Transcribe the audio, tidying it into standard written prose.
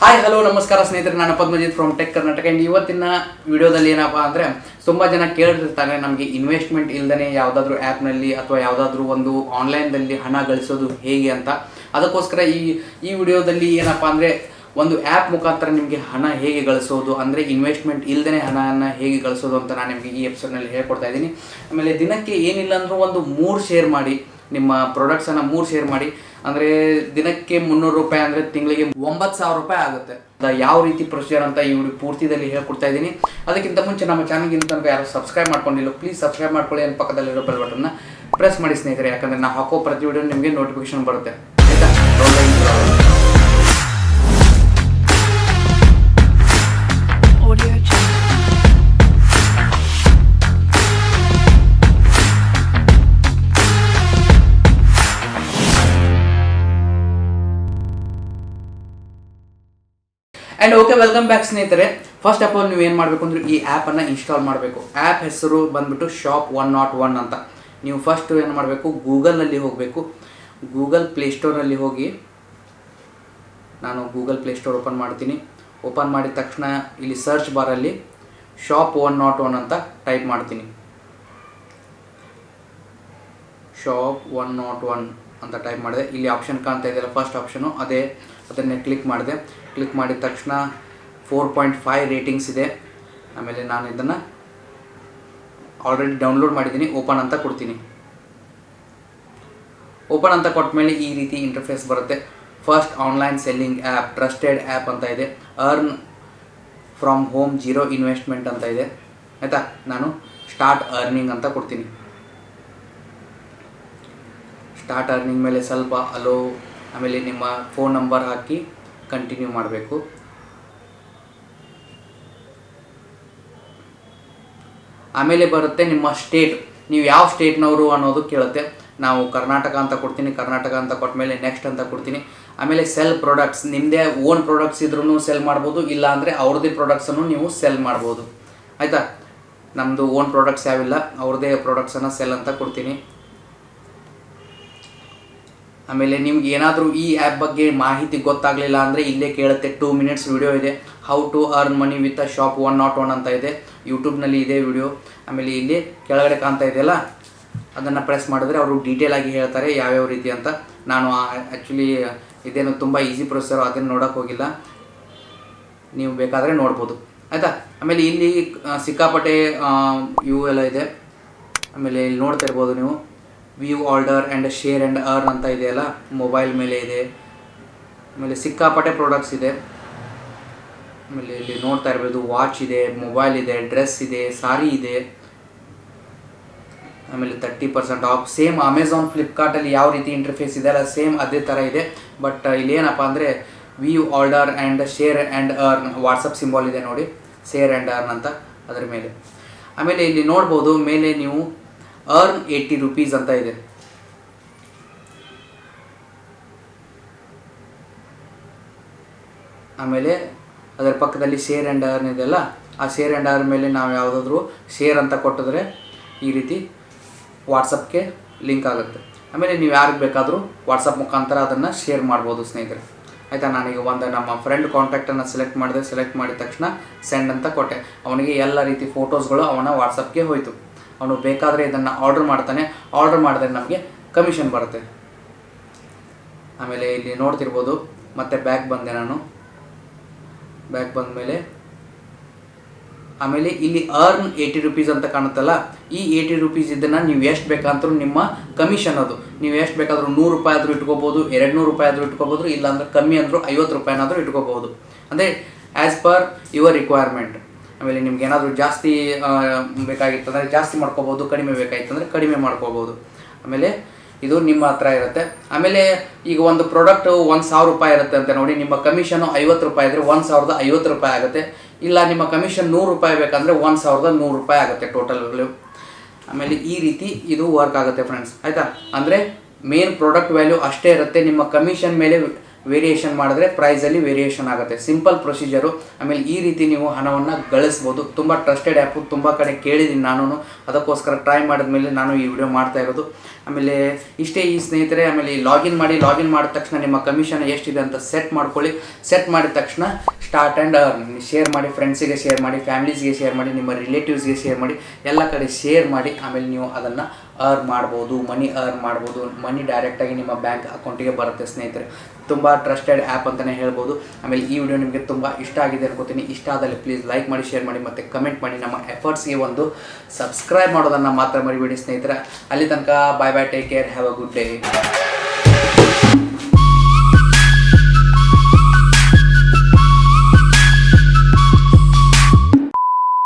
Hi hello ನಮಸ್ಕಾರ ಸ್ನೇಹಿತರೆ, ನಾನು Padmajit from tech Karnataka. And ಇವತ್ತಿನ ವಿಡಿಯೋದಲ್ಲಿ ಏನಪ್ಪ ಅಂದರೆ, ತುಂಬ ಜನ ಕೇಳಿರ್ತಾರೆ ನಮಗೆ ಇನ್ವೆಸ್ಟ್ಮೆಂಟ್ ಇಲ್ಲದೇ ಯಾವುದಾದ್ರೂ ಆ್ಯಪ್ನಲ್ಲಿ ಅಥವಾ ಯಾವುದಾದ್ರೂ ಒಂದು ಆನ್ಲೈನ್ದಲ್ಲಿ ಹಣ ಗಳಿಸೋದು ಹೇಗೆ ಅಂತ. ಅದಕ್ಕೋಸ್ಕರ ಈ ವಿಡಿಯೋದಲ್ಲಿ ಏನಪ್ಪ ಅಂದರೆ, ಒಂದು ಆ್ಯಪ್ ಮುಖಾಂತರ ನಿಮಗೆ ಹಣ ಹೇಗೆ ಗಳಿಸೋದು, ಅಂದರೆ ಇನ್ವೆಸ್ಟ್ಮೆಂಟ್ ಇಲ್ಲದೇ ಹಣವನ್ನು ಹೇಗೆ ಗಳಿಸೋದು ಅಂತ ನಾನು ನಿಮಗೆ ಈ ಎಪಿಸೋಡ್ನಲ್ಲಿ ಹೇಳ್ಕೊಡ್ತಾ ಇದ್ದೀನಿ. ಆಮೇಲೆ ದಿನಕ್ಕೆ ಏನಿಲ್ಲ ಅಂದರೂ ಒಂದು 3 ಶೇರ್ ಮಾಡಿ, ನಿಮ್ಮ ಪ್ರಾಡಕ್ಟ್ಸನ್ನು 3 ಶೇರ್ ಮಾಡಿ. ಅಂದರೆ ದಿನಕ್ಕೆ 300 ರೂಪಾಯಿ ಅಂದರೆ ತಿಂಗಳಿಗೆ 9,000 ರೂಪಾಯಿ ಆಗುತ್ತೆ. ಯಾವ ರೀತಿ ಪ್ರೊಸೀಜರ್ ಅಂತ ಈ ವಿಡಿಯೋ ಪೂರ್ತಿದಲ್ಲಿ ಹೇಳ್ಕೊಡ್ತಾ ಇದ್ದೀನಿ. ಅದಕ್ಕಿಂತ ಮುಂಚೆ ನಮ್ಮ ಚಾನಲ್ಗೆ ತನಕ ಯಾರು ಸಬ್ಸ್ಕ್ರೈಬ್ ಮಾಡ್ಕೊಂಡಿಲ್ಲ, ಪ್ಲೀಸ್ ಸಬ್ಸ್ಕ್ರೈಬ್ ಮಾಡ್ಕೊಳ್ಳಿ. ಅಂತ ಪಕ್ಕದಲ್ಲಿರೋ ಬೆಲ್ ಬಟನ್ನ ಪ್ರೆಸ್ ಮಾಡಿ ಸ್ನೇಹಿತರೆ, ಯಾಕಂದರೆ ನಾವು ಹಾಕೋ ಪ್ರತಿ ವಿಡಿಯೋ ನಿಮಗೆ ನೋಟಿಫಿಕೇಶನ್ ಬರುತ್ತೆ. ಆಯಿತಾ? ಆ್ಯಂಡ್ ಓಕೆ, ವೆಲ್ಕಮ್ ಬ್ಯಾಕ್ ಸ್ನೇಹಿತರೆ. ಫಸ್ಟ್ ಆಫ್ ಆಲ್ ನೀವು ಏನು ಮಾಡಬೇಕು ಅಂದರೆ, ಈ ಆ್ಯಪನ್ನು ಇನ್ಸ್ಟಾಲ್ ಮಾಡಬೇಕು. ಆ್ಯಪ್ ಹೆಸರು ಬಂದುಬಿಟ್ಟು Shop101 ಅಂತ. ನೀವು ಫಸ್ಟು ಏನು ಮಾಡಬೇಕು, ಗೂಗಲ್ನಲ್ಲಿ ಹೋಗಬೇಕು. ಗೂಗಲ್ ಪ್ಲೇಸ್ಟೋರ್ನಲ್ಲಿ ಹೋಗಿ, ನಾನು ಗೂಗಲ್ ಪ್ಲೇಸ್ಟೋರ್ ಓಪನ್ ಮಾಡ್ತೀನಿ. ಓಪನ್ ಮಾಡಿದ ತಕ್ಷಣ ಇಲ್ಲಿ ಸರ್ಚ್ ಬಾರಲ್ಲಿ Shop101 ಅಂತ ಟೈಪ್ ಮಾಡ್ತೀನಿ. Shop101 ಅಂತ ಟೈಪ್ ಮಾಡಿದೆ. ಇಲ್ಲಿ ಆಪ್ಷನ್ ಕಾಣ್ತಾ ಇದೆಯಲ್ಲ, ಫಸ್ಟ್ ಆಪ್ಷನು ಅದನ್ನೇ ಕ್ಲಿಕ್ ಮಾಡಿದೆ. ಕ್ಲಿಕ್ ಮಾಡಿದ ತಕ್ಷಣ 4.5 ರೇಟಿಂಗ್ಸ್ ಇದೆ. ಆಮೇಲೆ ನಾನು ಇದನ್ನು ಆಲ್ರೆಡಿ ಡೌನ್ಲೋಡ್ ಮಾಡಿದ್ದೀನಿ. ಓಪನ್ ಅಂತ ಕೊಡ್ತೀನಿ. ಓಪನ್ ಅಂತ ಕೊಟ್ಟ ಮೇಲೆ ಈ ರೀತಿ ಇಂಟರ್ಫೇಸ್ ಬರುತ್ತೆ. First online selling app, trusted app ಅಂತ ಇದೆ. ಅರ್ನ್ ಫ್ರಮ್ ಹೋಮ್, 0 ಇನ್ವೆಸ್ಟ್ಮೆಂಟ್ ಅಂತ ಇದೆ. ಆಯಿತಾ? ನಾನು ಸ್ಟಾರ್ಟ್ ಅರ್ನಿಂಗ್ ಅಂತ ಕೊಡ್ತೀನಿ. ಸ್ಟಾರ್ಟ್ ಅರ್ನಿಂಗ್ ಮೇಲೆ ಸ್ವಲ್ಪ ಅಲೋ, ಆಮೇಲೆ ನಿಮ್ಮ ಫೋನ್ ನಂಬರ್ ಹಾಕಿ ಕಂಟಿನ್ಯೂ ಮಾಡಬೇಕು. ಆಮೇಲೆ ಬರುತ್ತೆ ನಿಮ್ಮ ಸ್ಟೇಟ್, ನೀವು ಯಾವ ಸ್ಟೇಟ್ನವರು ಅನ್ನೋದು ಕೇಳುತ್ತೆ. ನಾವು ಕರ್ನಾಟಕ ಅಂತ ಕೊಡ್ತೀನಿ. ಕರ್ನಾಟಕ ಅಂತ ಕೊಟ್ಟ ಮೇಲೆ ನೆಕ್ಸ್ಟ್ ಅಂತ ಕೊಡ್ತೀನಿ. ಆಮೇಲೆ ಸೆಲ್ ಪ್ರಾಡಕ್ಟ್ಸ್, ನಿಮ್ಮದೇ ಓನ್ ಪ್ರಾಡಕ್ಟ್ಸ್ ಇದ್ರೂ ಸೆಲ್ ಮಾಡ್ಬೋದು, ಇಲ್ಲ ಅಂದರೆ ಅವ್ರದ್ದೇ ಪ್ರಾಡಕ್ಟ್ಸನ್ನು ನೀವು ಸೆಲ್ ಮಾಡ್ಬೋದು. ಆಯಿತಾ? ನಮ್ಮದು ಓನ್ ಪ್ರಾಡಕ್ಟ್ಸ್ ಯಾವಿಲ್ಲ, ಅವ್ರದ್ದೇ ಪ್ರಾಡಕ್ಟ್ಸನ್ನು ಸೆಲ್ ಅಂತ ಕೊಡ್ತೀನಿ. ಆಮೇಲೆ ನಿಮ್ಗೆ ಏನಾದರೂ ಈ ಆ್ಯಪ್ ಬಗ್ಗೆ ಮಾಹಿತಿ ಗೊತ್ತಾಗಲಿಲ್ಲ ಅಂದರೆ ಇಲ್ಲೇ ಕೇಳುತ್ತೆ. 2 ಮಿನಿಟ್ಸ್ ವಿಡಿಯೋ ಇದೆ. How to earn money with Shop101 ಅಂತ ಇದೆ, ಯೂಟ್ಯೂಬ್ನಲ್ಲಿ ಇದೆ ವಿಡಿಯೋ. ಆಮೇಲೆ ಇಲ್ಲಿ ಕೆಳಗಡೆ ಕಾಣ್ತಾ ಇದೆಯಲ್ಲ, ಅದನ್ನು ಪ್ರೆಸ್ ಮಾಡಿದ್ರೆ ಅವರು ಡೀಟೇಲಾಗಿ ಹೇಳ್ತಾರೆ ಯಾವ್ಯಾವ ರೀತಿ ಅಂತ. ನಾನು ಆ್ಯಕ್ಚುಲಿ ಇದೇನು ತುಂಬ ಈಸಿ ಪ್ರೊಸೆಸರು, ಅದನ್ನು ನೋಡೋಕ್ಕೆ ಹೋಗಿಲ್ಲ. ನೀವು ಬೇಕಾದರೆ ನೋಡ್ಬೋದು. ಆಯಿತಾ? ಆಮೇಲೆ ಇಲ್ಲಿ ಸಿಕ್ಕಾಪಟ್ಟೆ ಇವು ಎಲ್ಲ ಇದೆ. ಆಮೇಲೆ ಇಲ್ಲಿ ನೋಡ್ತಾ ಇರ್ಬೋದು ನೀವು, view order and share and earn ಅಂತ ಇದೆಯಲ್ಲ, ಮೊಬೈಲ್ ಮೇಲೆ ಇದೆ. ಆಮೇಲೆ ಸಿಕ್ಕಾಪಟ್ಟೆ ಪ್ರಾಡಕ್ಟ್ಸ್ ಇದೆ. ಆಮೇಲೆ ಇಲ್ಲಿ ನೋಡ್ತಾ ಇರ್ಬೋದು, ವಾಚ್ ಇದೆ, ಮೊಬೈಲ್ ಇದೆ, ಡ್ರೆಸ್ ಇದೆ, ಸಾರಿ ಇದೆ. ಆಮೇಲೆ 30% ಆಫ್. ಸೇಮ್ ಅಮೆಝಾನ್, ಫ್ಲಿಪ್ಕಾರ್ಟಲ್ಲಿ ಯಾವ ರೀತಿ ಇಂಟರ್ಫೇಸ್ ಇದೆ ಅಲ್ಲ, ಸೇಮ್ ಅದೇ ಥರ ಇದೆ. ಬಟ್ ಇಲ್ಲಿ ಏನಪ್ಪ ಅಂದರೆ, view order and share and earn, WhatsApp symbol ಇದೆ ನೋಡಿ, ಶೇರ್ ಆ್ಯಂಡ್ ಅರ್ನ್ ಅಂತ ಅದರ ಮೇಲೆ. ಆಮೇಲೆ ಇಲ್ಲಿ ನೋಡ್ಬೋದು ಮೇಲೆ ನೀವು ಅರ್ನ್ 80 ರೂಪೀಸ್ ಅಂತ ಇದೆ. ಆಮೇಲೆ ಅದರ ಪಕ್ಕದಲ್ಲಿ ಶೇರ್ ಆ್ಯಂಡ್ ಅರ್ನ್ ಇದೆಯಲ್ಲ, ಆ ಶೇರ್ ಆ್ಯಂಡ್ ಅರ್ನ್ ಮೇಲೆ ನಾವು ಯಾವುದಾದ್ರೂ ಶೇರ್ ಅಂತ ಕೊಟ್ಟಿದ್ರೆ ಈ ರೀತಿ ವಾಟ್ಸಪ್ಗೆ ಲಿಂಕ್ ಆಗುತ್ತೆ. ಆಮೇಲೆ ನೀವು ಯಾರಿಗೆ ಬೇಕಾದರೂ ವಾಟ್ಸಪ್ ಮುಖಾಂತರ ಅದನ್ನು ಶೇರ್ ಮಾಡ್ಬೋದು ಸ್ನೇಹಿತರೆ. ಆಯಿತಾ? ನಾನೀಗ ಒಂದು ನಮ್ಮ ಫ್ರೆಂಡ್ ಕಾಂಟ್ಯಾಕ್ಟನ್ನು ಸೆಲೆಕ್ಟ್ ಮಾಡಿದೆ. ಸೆಲೆಕ್ಟ್ ಮಾಡಿದ ತಕ್ಷಣ ಸೆಂಡ್ ಅಂತ ಕೊಟ್ಟೆ. ಅವನಿಗೆ ಎಲ್ಲ ರೀತಿ ಫೋಟೋಸ್ಗಳು ಅವನ ವಾಟ್ಸಪ್ಗೆ ಹೋಯಿತು. ಅವನು ಬೇಕಾದರೆ ಇದನ್ನು ಆರ್ಡರ್ ಮಾಡ್ತಾನೆ. ಆರ್ಡರ್ ಮಾಡಿದ್ರೆ ನಮಗೆ ಕಮಿಷನ್ ಬರುತ್ತೆ. ಆಮೇಲೆ ಇಲ್ಲಿ ನೋಡ್ತಿರ್ಬೋದು, ಮತ್ತೆ ಬ್ಯಾಕ್ ಬಂದೆ ನಾನು. ಬ್ಯಾಕ್ ಬಂದ ಮೇಲೆ ಆಮೇಲೆ ಇಲ್ಲಿ ಅರ್ನ್ 80 ರೂಪೀಸ್ ಅಂತ ಕಾಣುತ್ತಲ್ಲ, ಈ 80 ರೂಪೀಸ್ ಇದನ್ನು ನೀವು ಎಷ್ಟು ಬೇಕಂತರೂ ನಿಮ್ಮ ಕಮಿಷನ್ ಅದು. ನೀವು ಎಷ್ಟು ಬೇಕಾದರೂ 100 ರೂಪಾಯಿ ಆದರೂ ಇಟ್ಕೋಬೋದು, 200 ರೂಪಾಯಿ ಆದರೂ ಇಟ್ಕೋಬೋದು, ಇಲ್ಲಾಂದ್ರೆ ಕಮ್ಮಿ ಅಂದರೂ 50 ರೂಪಾಯಿನಾದರೂ ಇಟ್ಕೋಬೋದು. ಅಂದರೆ ಆ್ಯಸ್ ಪರ್ ಯುವರ್ ರಿಕ್ವೈರ್ಮೆಂಟ್. ಆಮೇಲೆ ನಿಮ್ಗೆ ಏನಾದರೂ ಜಾಸ್ತಿ ಬೇಕಾಗಿತ್ತಂದರೆ ಜಾಸ್ತಿ ಮಾಡ್ಕೋಬೋದು, ಕಡಿಮೆ ಬೇಕಾಗಿತ್ತಂದರೆ ಕಡಿಮೆ ಮಾಡ್ಕೋಬೋದು. ಆಮೇಲೆ ಇದು ನಿಮ್ಮ ಹತ್ರ ಇರುತ್ತೆ. ಆಮೇಲೆ ಈಗ ಒಂದು ಪ್ರಾಡಕ್ಟ್ 1,000 ರೂಪಾಯಿ ಇರುತ್ತೆ ಅಂತ ನೋಡಿ, ನಿಮ್ಮ ಕಮಿಷನು 50 ರೂಪಾಯಿ ಇದ್ದರೆ 1,050 ರೂಪಾಯಿ ಆಗುತ್ತೆ. ಇಲ್ಲ ನಿಮ್ಮ ಕಮಿಷನ್ 100 ರೂಪಾಯಿ ಬೇಕಂದರೆ 1,100 ರೂಪಾಯಿ ಆಗುತ್ತೆ ಟೋಟಲ್ ವ್ಯಾಲ್ಯೂ. ಆಮೇಲೆ ಈ ರೀತಿ ಇದು ವರ್ಕ್ ಆಗುತ್ತೆ ಫ್ರೆಂಡ್ಸ್. ಆಯಿತಾ? ಅಂದರೆ ಮೇನ್ ಪ್ರಾಡಕ್ಟ್ ವ್ಯಾಲ್ಯೂ ಅಷ್ಟೇ ಇರುತ್ತೆ. ನಿಮ್ಮ ಕಮಿಷನ್ ಮೇಲೆ ವೇರಿಯೇಷನ್ ಮಾಡಿದ್ರೆ ಪ್ರೈಸಲ್ಲಿ ವೇರಿಯೇಷನ್ ಆಗುತ್ತೆ. Simple procedure. ಆಮೇಲೆ ಈ ರೀತಿ ನೀವು ಹಣವನ್ನು ಗಳಿಸ್ಬೋದು. ತುಂಬ ಟ್ರಸ್ಟೆಡ್ ಆ್ಯಪು, ತುಂಬ ಕಡೆ ಕೇಳಿದ್ದೀನಿ ನಾನು, ಅದಕ್ಕೋಸ್ಕರ ಟ್ರೈ ಮಾಡಿದ್ಮೇಲೆ ನಾನು ಈ ವಿಡಿಯೋ ಮಾಡ್ತಾ ಇರೋದು. ಆಮೇಲೆ ಇಷ್ಟೇ ಈ ಸ್ನೇಹಿತರೆ. ಆಮೇಲೆ ಲಾಗಿನ್ ಮಾಡಿದ ತಕ್ಷಣ ನಿಮ್ಮ ಕಮಿಷನ್ ಎಷ್ಟಿದೆ ಅಂತ ಸೆಟ್ ಮಾಡ್ಕೊಳ್ಳಿ. ಸೆಟ್ ಮಾಡಿದ ತಕ್ಷಣ ಸ್ಟಾರ್ಟ್ ಆ್ಯಂಡ್ ಶೇರ್ ಮಾಡಿ, ಫ್ರೆಂಡ್ಸಿಗೆ ಶೇರ್ ಮಾಡಿ, ಫ್ಯಾಮಿಲೀಸ್ಗೆ ಶೇರ್ ಮಾಡಿ, ನಿಮ್ಮ ರಿಲೇಟಿವ್ಸ್ಗೆ ಶೇರ್ ಮಾಡಿ, ಎಲ್ಲ ಕಡೆ ಶೇರ್ ಮಾಡಿ. ಆಮೇಲೆ ನೀವು ಅದನ್ನು ಅರ್ನ್ ಮಾಡ್ಬೋದು, ಮನಿ ಡೈರೆಕ್ಟಾಗಿ ನಿಮ್ಮ ಬ್ಯಾಂಕ್ ಅಕೌಂಟಿಗೆ ಬರುತ್ತೆ ಸ್ನೇಹಿತರೆ. ತುಂಬ ಟ್ರಸ್ಟೆಡ್ ಆ್ಯಪ್ ಅಂತಲೇ ಹೇಳ್ಬೋದು. ಆಮೇಲೆ ಈ ವಿಡಿಯೋ ನಿಮಗೆ ತುಂಬ ಇಷ್ಟ ಆಗಿದೆ ಅನ್ಕೋತೀನಿ. ಇಷ್ಟ ಆದಲ್ಲಿ ಪ್ಲೀಸ್ ಲೈಕ್ ಮಾಡಿ, ಶೇರ್ ಮಾಡಿ ಮತ್ತು ಕಮೆಂಟ್ ಮಾಡಿ. ನಮ್ಮ ಎಫರ್ಟ್ಸ್ಗೆ ಒಂದು ಸಬ್ಸ್ಕ್ರೈಬ್ ಮಾಡೋದನ್ನು ಮಾತ್ರ ಮರಿಬೇಡಿ ಸ್ನೇಹಿತರೆ. ಅಲ್ಲಿ ತನಕ bye bye, take care, have a good day.